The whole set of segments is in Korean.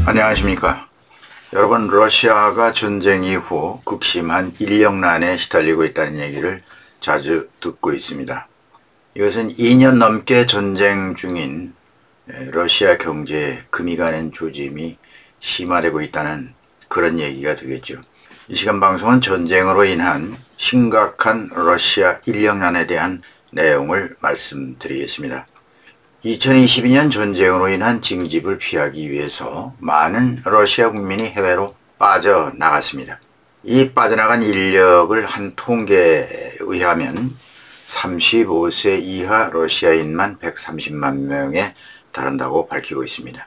안녕하십니까. 여러분, 러시아가 전쟁 이후 극심한 인력난에 시달리고 있다는 얘기를 자주 듣고 있습니다. 이것은 2년 넘게 전쟁 중인 러시아 경제에 금이 가는 조짐이 심화되고 있다는 그런 얘기가 되겠죠. 이 시간 방송은 전쟁으로 인한 심각한 러시아 인력난에 대한 내용을 말씀드리겠습니다. 2022년 전쟁으로 인한 징집을 피하기 위해서 많은 러시아 국민이 해외로 빠져나갔습니다. 이 빠져나간 인력을 한 통계에 의하면 35세 이하 러시아인만 130만 명에 달한다고 밝히고 있습니다.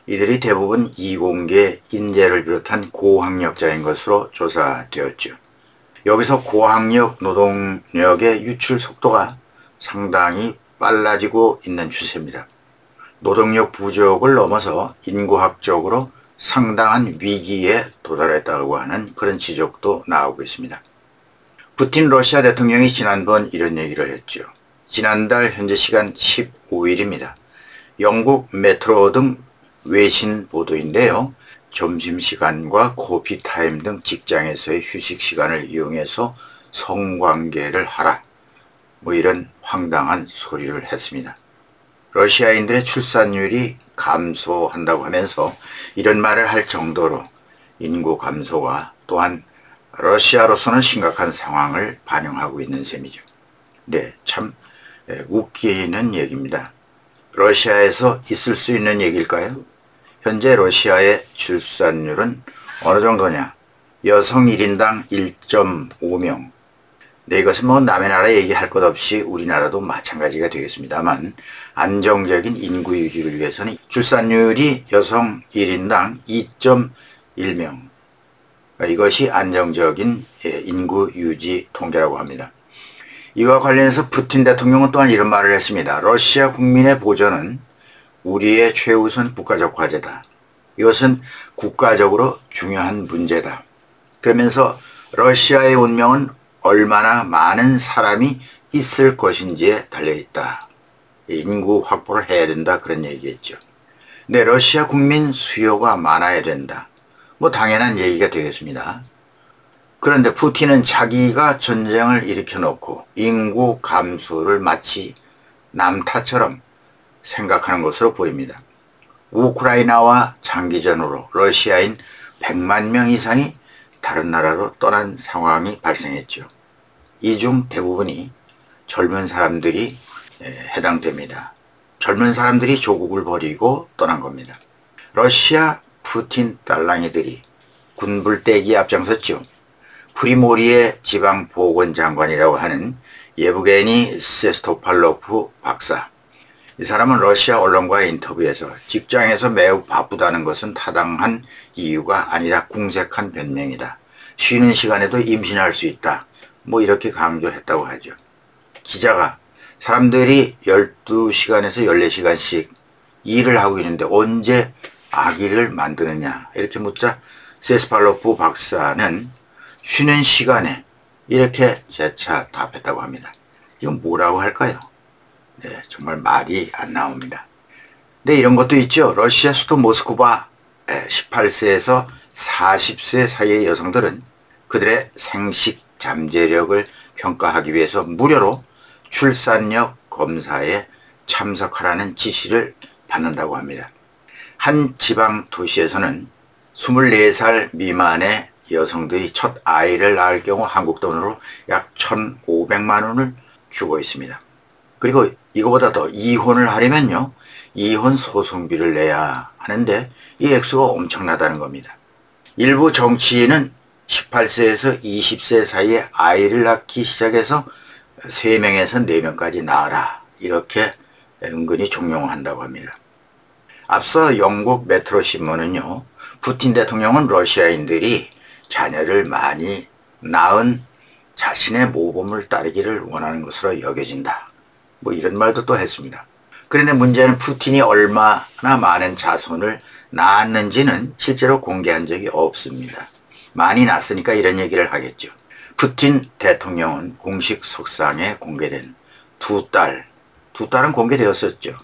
이들이 대부분 이공계 인재를 비롯한 고학력자인 것으로 조사되었죠. 여기서 고학력 노동력의 유출 속도가 상당히 빨라지고 있는 추세입니다. 노동력 부족을 넘어서 인구학적으로 상당한 위기에 도달했다고 하는 그런 지적도 나오고 있습니다. 푸틴 러시아 대통령이 지난번 이런 얘기를 했죠. 지난달 현재 시간 15일입니다. 영국 메트로 등 외신 보도인데요. 점심시간과 커피타임 등 직장에서의 휴식시간을 이용해서 성관계를 하라. 이런 황당한 소리를 했습니다. 러시아인들의 출산율이 감소한다고 하면서 이런 말을 할 정도로 인구 감소가 또한 러시아로서는 심각한 상황을 반영하고 있는 셈이죠. 네, 참 웃기는 얘기입니다. 러시아에서 있을 수 있는 얘기일까요? 현재 러시아의 출산율은 어느 정도냐? 여성 1인당 1.5명. 네, 이것은 남의 나라 얘기할 것 없이 우리나라도 마찬가지가 되겠습니다만 안정적인 인구 유지를 위해서는 출산율이 여성 1인당 2.1명. 이것이 안정적인 인구 유지 통계라고 합니다. 이와 관련해서 푸틴 대통령은 또한 이런 말을 했습니다. 러시아 국민의 보전은 우리의 최우선 국가적 과제다. 이것은 국가적으로 중요한 문제다. 그러면서 러시아의 운명은 얼마나 많은 사람이 있을 것인지에 달려있다. 인구 확보를 해야 된다, 그런 얘기겠죠. 네, 러시아 국민 수요가 많아야 된다. 당연한 얘기가 되겠습니다. 그런데 푸틴은 자기가 전쟁을 일으켜놓고 인구 감소를 마치 남 탓처럼 생각하는 것으로 보입니다. 우크라이나와 장기전으로 러시아인 100만 명 이상이 다른 나라로 떠난 상황이 발생했죠. 이 중 대부분이 젊은 사람들이 해당됩니다. 젊은 사람들이 조국을 버리고 떠난 겁니다. 러시아 푸틴 딸랑이들이 군불대기에 앞장섰죠. 프리모리의 지방보건장관이라고 하는 예브게니 세스토팔로프 박사. 이 사람은 러시아 언론과의 인터뷰에서 직장에서 매우 바쁘다는 것은 타당한 이유가 아니라 궁색한 변명이다. 쉬는 시간에도 임신할 수 있다. 이렇게 강조했다고 하죠. 기자가 사람들이 12시간에서 14시간씩 일을 하고 있는데 언제 아기를 만드느냐 이렇게 묻자 세스팔로프 박사는 쉬는 시간에 이렇게 재차 답했다고 합니다. 이건 뭐라고 할까요? 네, 정말 말이 안 나옵니다. 네, 이런 것도 있죠. 러시아 수도 모스크바 18세에서 40세 사이의 여성들은 그들의 생식 잠재력을 평가하기 위해서 무료로 출산력 검사에 참석하라는 지시를 받는다고 합니다. 한 지방 도시에서는 24살 미만의 여성들이 첫 아이를 낳을 경우 한국 돈으로 약 1,500만 원을 주고 있습니다. 그리고 이거보다 더 이혼을 하려면요, 이혼 소송비를 내야 하는데 이 액수가 엄청나다는 겁니다. 일부 정치인은 18세에서 20세 사이에 아이를 낳기 시작해서 3명에서 4명까지 낳아라 이렇게 은근히 종용한다고 합니다. 앞서 영국 메트로 신문은요, 푸틴 대통령은 러시아인들이 자녀를 많이 낳은 자신의 모범을 따르기를 원하는 것으로 여겨진다. 이런 말도 또 했습니다. 그런데 문제는 푸틴이 얼마나 많은 자손을 낳았는지는 실제로 공개한 적이 없습니다. 많이 낳았으니까 이런 얘기를 하겠죠. 푸틴 대통령은 공식 석상에 공개된 두 딸은 공개되었었죠.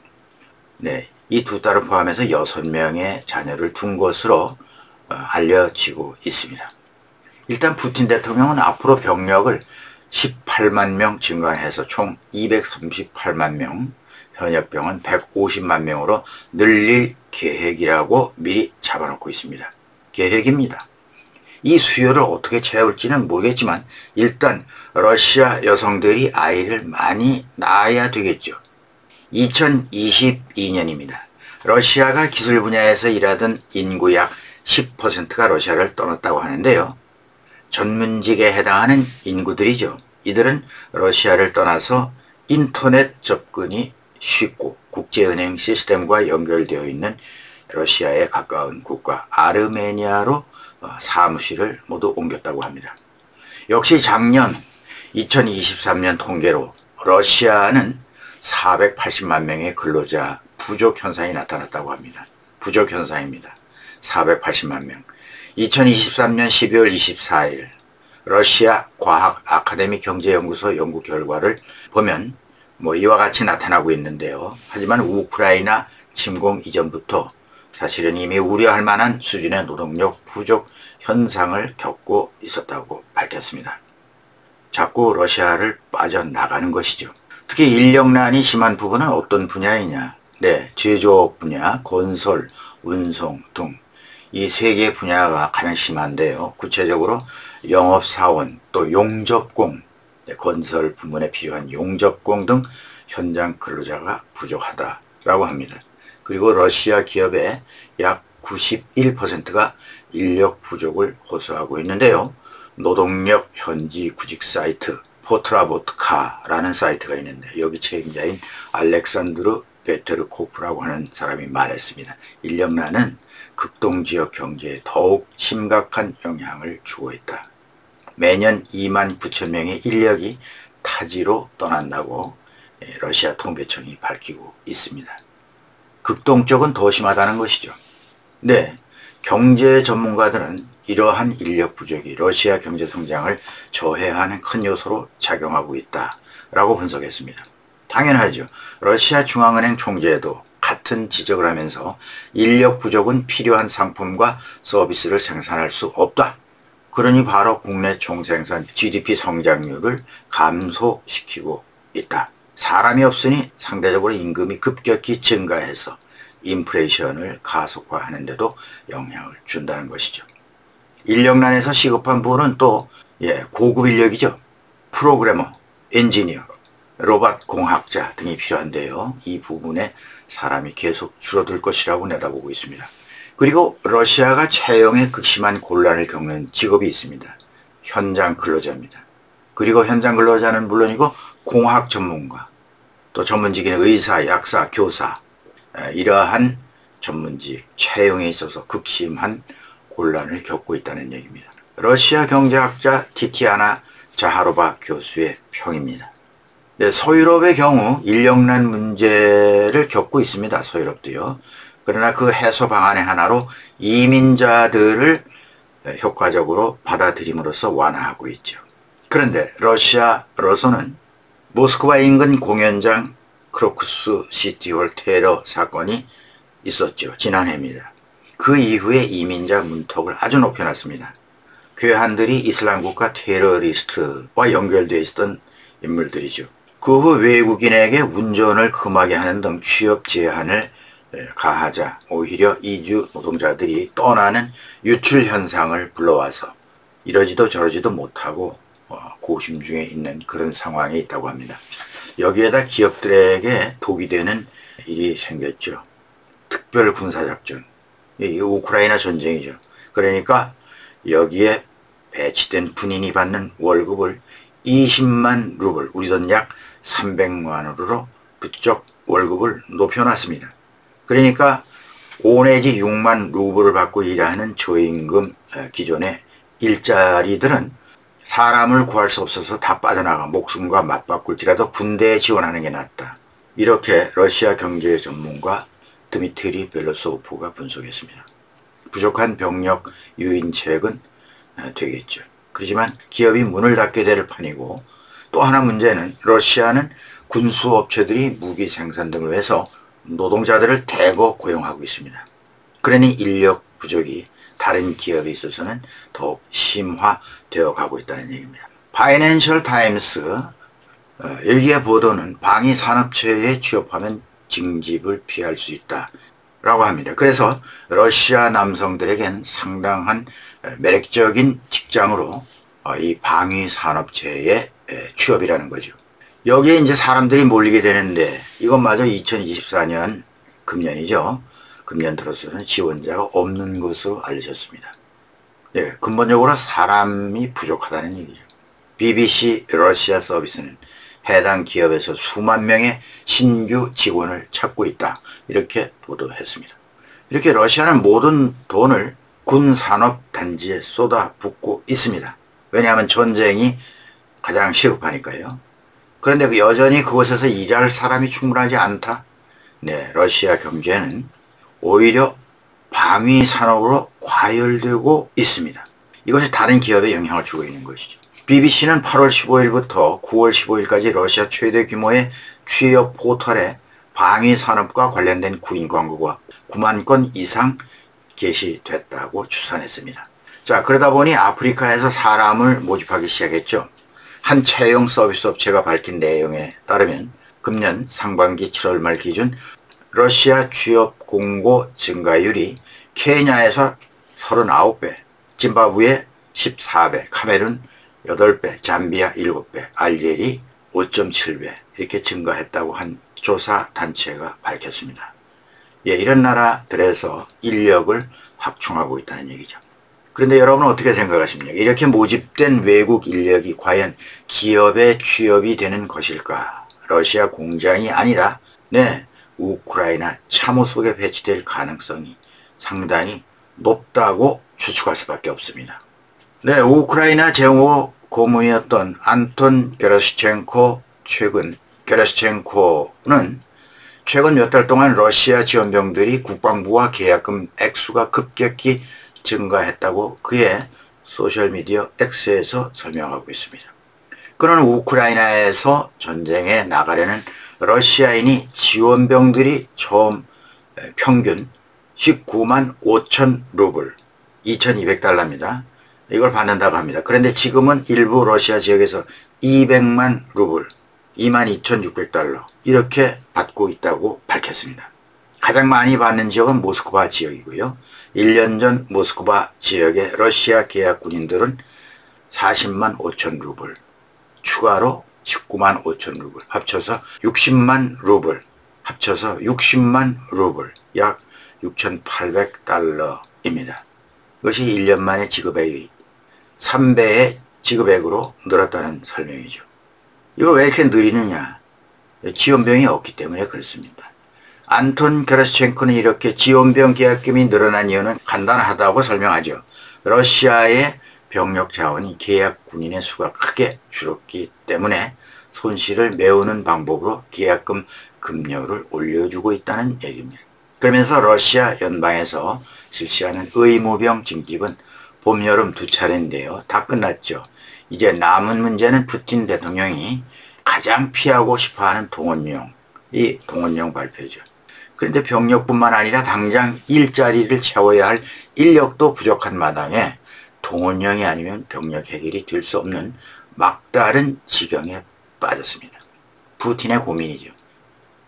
네, 이 두 딸을 포함해서 6명의 자녀를 둔 것으로 알려지고 있습니다. 일단 푸틴 대통령은 앞으로 병력을 18만 명 증가해서 총 238만 명, 현역병은 150만 명으로 늘릴 계획이라고 미리 잡아놓고 있습니다. 계획입니다. 이 수요를 어떻게 채울지는 모르겠지만 일단 러시아 여성들이 아이를 많이 낳아야 되겠죠. 2022년입니다. 러시아가 기술 분야에서 일하던 인구 약 10%가 러시아를 떠났다고 하는데요. 전문직에 해당하는 인구들이죠. 이들은 러시아를 떠나서 인터넷 접근이 쉽고 국제은행 시스템과 연결되어 있는 러시아에 가까운 국가 아르메니아로 사무실을 모두 옮겼다고 합니다. 역시 작년 2023년 통계로 러시아는 480만 명의 근로자 부족 현상이 나타났다고 합니다. 부족 현상입니다. 480만 명. 2023년 12월 24일 러시아 과학 아카데미 경제연구소 연구 결과를 보면 이와 같이 나타나고 있는데요. 하지만 우크라이나 침공 이전부터 사실은 이미 우려할 만한 수준의 노동력 부족 현상을 겪고 있었다고 밝혔습니다. 자꾸 러시아를 빠져나가는 것이죠. 특히 인력난이 심한 부분은 어떤 분야이냐? 네, 제조업 분야, 건설, 운송 등 이 세 개 분야가 가장 심한데요. 구체적으로 영업사원, 또 용접공, 건설 부문에 필요한 용접공 등 현장 근로자가 부족하다라고 합니다. 그리고 러시아 기업의 약 91%가 인력 부족을 호소하고 있는데요. 노동력 현지 구직 사이트 포트라보트카라는 사이트가 있는데 여기 책임자인 알렉산드르 베테르코프라고 하는 사람이 말했습니다. 인력난은 극동지역 경제에 더욱 심각한 영향을 주고 있다. 매년 2만 9천 명의 인력이 타지로 떠난다고 러시아 통계청이 밝히고 있습니다. 극동쪽은 더 심하다는 것이죠. 네, 경제 전문가들은 이러한 인력 부족이 러시아 경제 성장을 저해하는 큰 요소로 작용하고 있다라고 분석했습니다. 당연하죠. 러시아 중앙은행 총재도 같은 지적을 하면서 인력 부족은 필요한 상품과 서비스를 생산할 수 없다. 그러니 바로 국내 총생산 GDP 성장률을 감소시키고 있다. 사람이 없으니 상대적으로 임금이 급격히 증가해서 인플레이션을 가속화하는 데도 영향을 준다는 것이죠. 인력난에서 시급한 부분은 또 고급 인력이죠. 프로그래머, 엔지니어, 로봇 공학자 등이 필요한데요. 이 부분에 사람이 계속 줄어들 것이라고 내다보고 있습니다. 그리고 러시아가 채용에 극심한 곤란을 겪는 직업이 있습니다. 현장 근로자입니다. 그리고 현장 근로자는 물론이고 공학 전문가, 또 전문직인 의사, 약사, 교사, 이러한 전문직 채용에 있어서 극심한 곤란을 겪고 있다는 얘기입니다. 러시아 경제학자 티티아나 자하로바 교수의 평입니다. 네, 서유럽의 경우 인력난 문제를 겪고 있습니다. 서유럽도요. 그러나 그 해소 방안의 하나로 이민자들을 효과적으로 받아들임으로써 완화하고 있죠. 그런데 러시아로서는 모스크바 인근 공연장 크로쿠스 시티홀 테러 사건이 있었죠. 지난해입니다. 그 이후에 이민자 문턱을 아주 높여놨습니다. 괴한들이 이슬람국가 테러리스트와 연결되어 있었던 인물들이죠. 그 후 외국인에게 운전을 금하게 하는 등 취업 제한을 가하자 오히려 이주 노동자들이 떠나는 유출 현상을 불러와서 이러지도 저러지도 못하고 고심 중에 있는 그런 상황에 있다고 합니다. 여기에다 기업들에게 독이 되는 일이 생겼죠. 특별 군사작전. 이 우크라이나 전쟁이죠. 그러니까 여기에 배치된 군인이 받는 월급을 20만 루블, 우리 돈 약 300만 원으로 부쩍 월급을 높여놨습니다. 그러니까 5 내지 6만 루블을 받고 일하는 저임금 기존의 일자리들은 사람을 구할 수 없어서 다 빠져나가 목숨과 맞바꿀지라도 군대에 지원하는 게 낫다. 이렇게 러시아 경제 전문가 드미트리 벨로소프가 분석했습니다. 부족한 병력 유인책은 되겠죠. 그렇지만 기업이 문을 닫게 될 판이고, 또 하나 문제는 러시아는 군수업체들이 무기 생산 등을 해서 노동자들을 대거 고용하고 있습니다. 그러니 인력 부족이 다른 기업에 있어서는 더욱 심화되어 가고 있다는 얘기입니다. 파이낸셜 타임스 여기에 보도는 방위산업체에 취업하면 징집을 피할 수 있다 라고 합니다. 그래서 러시아 남성들에겐 상당한 매력적인 직장으로 이 방위산업체의 취업이라는 거죠. 여기에 이제 사람들이 몰리게 되는데 이것마저 2024년 금년이죠. 금년 들어서는 지원자가 없는 것으로 알려졌습니다. 네, 근본적으로 사람이 부족하다는 얘기죠. BBC 러시아 서비스는 해당 기업에서 수만 명의 신규 직원을 찾고 있다. 이렇게 보도했습니다. 이렇게 러시아는 모든 돈을 군산업단지에 쏟아붓고 있습니다. 왜냐하면 전쟁이 가장 시급하니까요. 그런데 여전히 그곳에서 일할 사람이 충분하지 않다. 네, 러시아 경제는 오히려 방위산업으로 과열되고 있습니다. 이것이 다른 기업에 영향을 주고 있는 것이죠. BBC는 8월 15일부터 9월 15일까지 러시아 최대 규모의 취업 포털에 방위산업과 관련된 구인 광고가 9만 건 이상 게시됐다고 추산했습니다. 자, 그러다 보니 아프리카에서 사람을 모집하기 시작했죠. 한 채용 서비스 업체가 밝힌 내용에 따르면 금년 상반기 7월 말 기준 러시아 취업 공고 증가율이 케냐에서 39배, 짐바브웨 14배, 카메룬 8배, 잠비아 7배, 알제리 5.7배 이렇게 증가했다고 한 조사 단체가 밝혔습니다. 예, 이런 나라들에서 인력을 확충하고 있다는 얘기죠. 그런데 여러분은 어떻게 생각하십니까? 이렇게 모집된 외국 인력이 과연 기업에 취업이 되는 것일까? 러시아 공장이 아니라 우크라이나 참호 속에 배치될 가능성이 상당히 높다고 추측할 수밖에 없습니다. 우크라이나 정호 고문이었던 안톤 게라시첸코는 최근 몇 달 동안 러시아 지원병들이 국방부와 계약금 액수가 급격히 증가했다고 그의 소셜미디어 X에서 설명하고 있습니다. 그는 우크라이나에서 전쟁에 나가려는 러시아인이 지원병들이 처음 평균 19만 5천 루블, 2200달러입니다. 이걸 받는다고 합니다. 그런데 지금은 일부 러시아 지역에서 200만 루블, 22,600달러 이렇게 받고 있다고 밝혔습니다. 가장 많이 받는 지역은 모스크바 지역이고요. 1년 전 모스크바 지역의 러시아 계약 군인들은 40만 5천 루블, 추가로 19만 5천 루블, 합쳐서 60만 루블, 합쳐서 60만 루블, 약 6,800달러입니다. 이것이 1년 만에 지급액이 3배의 지급액으로 늘었다는 설명이죠. 이거 왜 이렇게 느리느냐? 지원병이 없기 때문에 그렇습니다. 안톤 게라시첸코는 이렇게 지원병 계약금이 늘어난 이유는 간단하다고 설명하죠. 러시아의 병력 자원이 계약 군인의 수가 크게 줄었기 때문에 손실을 메우는 방법으로 계약금 급료를 올려주고 있다는 얘기입니다. 그러면서 러시아 연방에서 실시하는 의무병 징집은 봄, 여름 두 차례인데요. 다 끝났죠. 이제 남은 문제는 푸틴 대통령이 가장 피하고 싶어하는 동원령, 이 동원령 발표죠. 그런데 병력뿐만 아니라 당장 일자리를 채워야 할 인력도 부족한 마당에 동원령이 아니면 병력 해결이 될 수 없는 막다른 지경에 빠졌습니다. 푸틴의 고민이죠.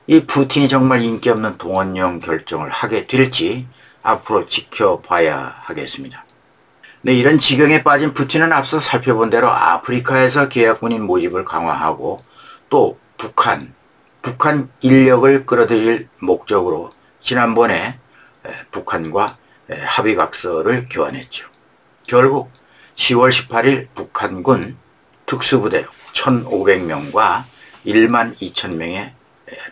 이 푸틴이 정말 인기 없는 동원령 결정을 하게 될지 앞으로 지켜봐야 하겠습니다. 이런 지경에 빠진 푸틴은 앞서 살펴본 대로 아프리카에서 계약군인 모집을 강화하고 또 북한 인력을 끌어들일 목적으로 지난번에 북한과 합의각서를 교환했죠. 결국 10월 18일 북한군 특수부대 1,500명과 1만 2천 명의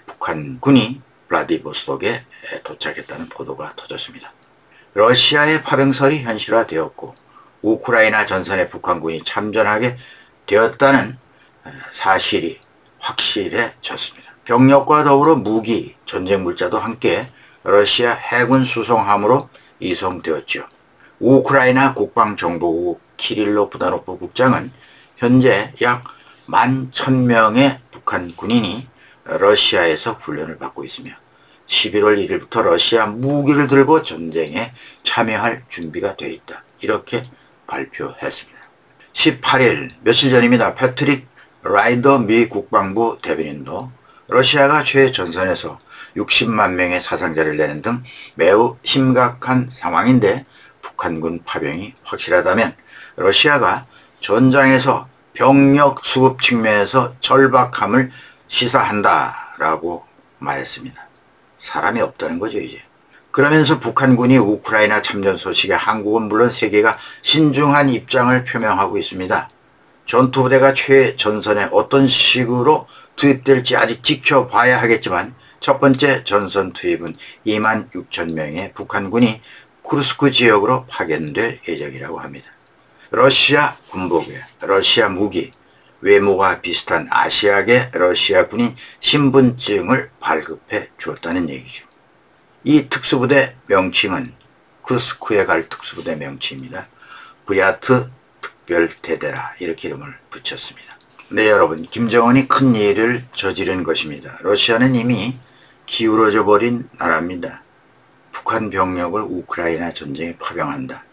북한군이 블라디보스톡에 도착했다는 보도가 터졌습니다. 러시아의 파병설이 현실화되었고 우크라이나 전선에 북한군이 참전하게 되었다는 사실이 확실해졌습니다. 병력과 더불어 무기, 전쟁 물자도 함께 러시아 해군 수송함으로 이송되었죠. 우크라이나 국방정보국 키릴로 부다노프 국장은 현재 약 11,000명의 북한 군인이 러시아에서 훈련을 받고 있으며 11월 1일부터 러시아 무기를 들고 전쟁에 참여할 준비가 돼 있다. 이렇게 발표했습니다. 18일 며칠 전입니다. 패트릭 라이더 미 국방부 대변인도 러시아가 최전선에서 60만 명의 사상자를 내는 등 매우 심각한 상황인데 북한군 파병이 확실하다면 러시아가 전장에서 병력 수급 측면에서 절박함을 시사한다라고 말했습니다. 사람이 없다는 거죠, 이제. 그러면서 북한군이 우크라이나 참전 소식에 한국은 물론 세계가 신중한 입장을 표명하고 있습니다. 전투부대가 최전선에 어떤 식으로 투입될지 아직 지켜봐야 하겠지만 첫 번째 전선 투입은 2만 6천 명의 북한군이 쿠르스크 지역으로 파견될 예정이라고 합니다. 러시아 군복에 러시아 무기, 외모가 비슷한 아시아계 러시아 군인 신분증을 발급해 주었다는 얘기죠. 이 특수부대 명칭은 쿠르스크에 갈 특수부대 명칭입니다. 브리아트 특별대대라 이렇게 이름을 붙였습니다. 네, 여러분, 김정은이 큰 일을 저지른 것입니다. 러시아는 이미 기울어져 버린 나라입니다. 북한 병력을 우크라이나 전쟁에 파병한다.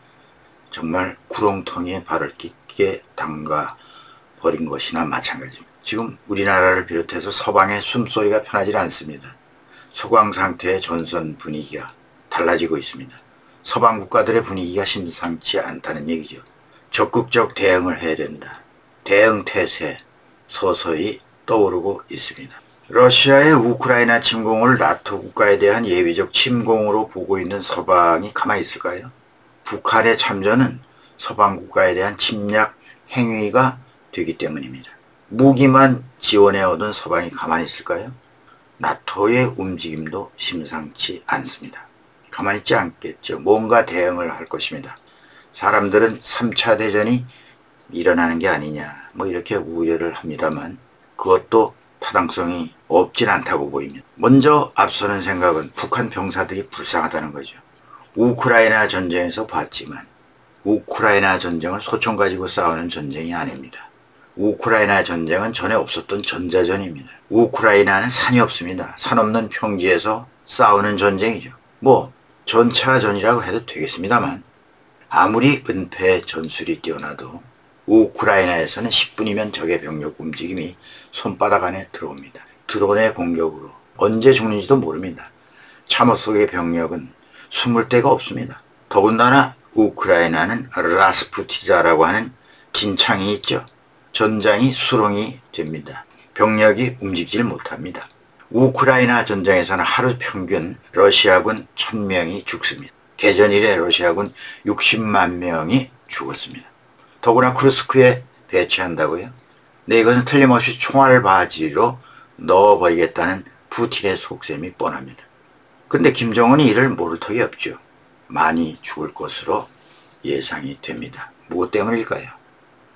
정말 구렁텅이에 발을 깊게 담가 버린 것이나 마찬가지입니다. 지금 우리나라를 비롯해서 서방의 숨소리가 편하지 않습니다. 소강 상태의 전선 분위기가 달라지고 있습니다. 서방 국가들의 분위기가 심상치 않다는 얘기죠. 적극적 대응을 해야 된다. 대응 태세 서서히 떠오르고 있습니다. 러시아의 우크라이나 침공을 나토 국가에 대한 예비적 침공으로 보고 있는 서방이 가만히 있을까요? 북한의 참전은 서방 국가에 대한 침략 행위가 되기 때문입니다. 무기만 지원해 얻은 서방이 가만히 있을까요? 나토의 움직임도 심상치 않습니다. 가만히 있지 않겠죠. 뭔가 대응을 할 것입니다. 사람들은 3차 대전이 일어나는 게 아니냐 뭐 이렇게 우려를 합니다만 그것도 타당성이 없진 않다고 보입니다. 먼저 앞서는 생각은 북한 병사들이 불쌍하다는 거죠. 우크라이나 전쟁에서 봤지만 우크라이나 전쟁을 소총 가지고 싸우는 전쟁이 아닙니다. 우크라이나 전쟁은 전에 없었던 전자전입니다. 우크라이나는 산이 없습니다. 산 없는 평지에서 싸우는 전쟁이죠. 뭐 전차전이라고 해도 되겠습니다만 아무리 은폐 전술이 뛰어나도 우크라이나에서는 10분이면 적의 병력 움직임이 손바닥 안에 들어옵니다. 드론의 공격으로 언제 죽는지도 모릅니다. 참호 속의 병력은 숨을 데가 없습니다. 더군다나 우크라이나는 라스푸티자라고 하는 진창이 있죠. 전장이 수렁이 됩니다. 병력이 움직이질 못합니다. 우크라이나 전쟁에서는 하루 평균 러시아군 1000명이 죽습니다. 개전 이래 러시아군 60만 명이 죽었습니다. 더구나 쿠르스크에 배치한다고요? 네, 이것은 틀림없이 총알 바지로 넣어버리겠다는 푸틴의 속셈이 뻔합니다. 근데 김정은이 이를 모를 턱이 없죠. 많이 죽을 것으로 예상이 됩니다. 무엇 때문일까요?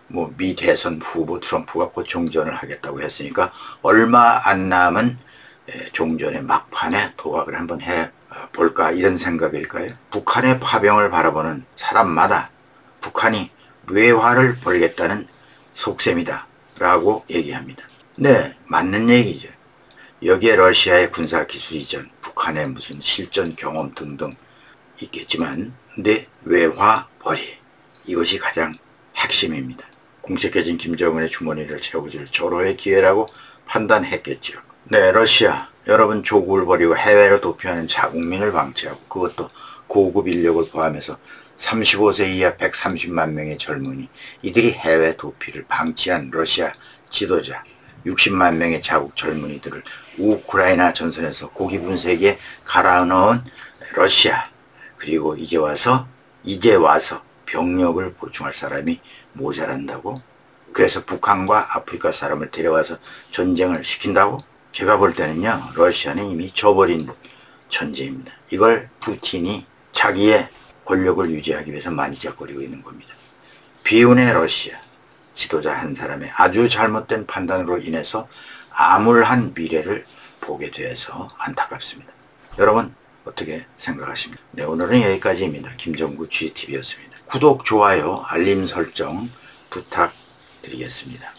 뭐 미 대선 후보 트럼프가 곧 종전을 하겠다고 했으니까 얼마 안 남은 종전의 막판에 도박을 한번 해볼까 이런 생각일까요? 북한의 파병을 바라보는 사람마다 북한이 뇌화를 벌겠다는 속셈이다 라고 얘기합니다. 네, 맞는 얘기죠. 여기에 러시아의 군사기술 이전, 북한의 무슨 실전 경험 등등 있겠지만 근데 외화 벌이 이것이 가장 핵심입니다. 궁색해진 김정은의 주머니를 채워줄 절호의 기회라고 판단했겠죠. 네, 러시아 여러분 조국을 버리고 해외로 도피하는 자국민을 방치하고 그것도 고급 인력을 포함해서 35세 이하 130만 명의 젊은이 이들이 해외 도피를 방치한 러시아 지도자 60만 명의 자국 젊은이들을 우크라이나 전선에서 고기 분쇄기에 갈아 넣은 러시아 그리고 이제 와서 병력을 보충할 사람이 모자란다고? 그래서 북한과 아프리카 사람을 데려와서 전쟁을 시킨다고? 제가 볼 때는요, 러시아는 이미 져버린 천재입니다. 이걸 푸틴이 자기의 권력을 유지하기 위해서 만지작거리고 있는 겁니다. 비운의 러시아 지도자 한 사람의 아주 잘못된 판단으로 인해서 암울한 미래를 보게 되어서 안타깝습니다. 여러분 어떻게 생각하십니까? 네, 오늘은 여기까지입니다. 김정구 GTV였습니다. 구독, 좋아요, 알림 설정 부탁드리겠습니다.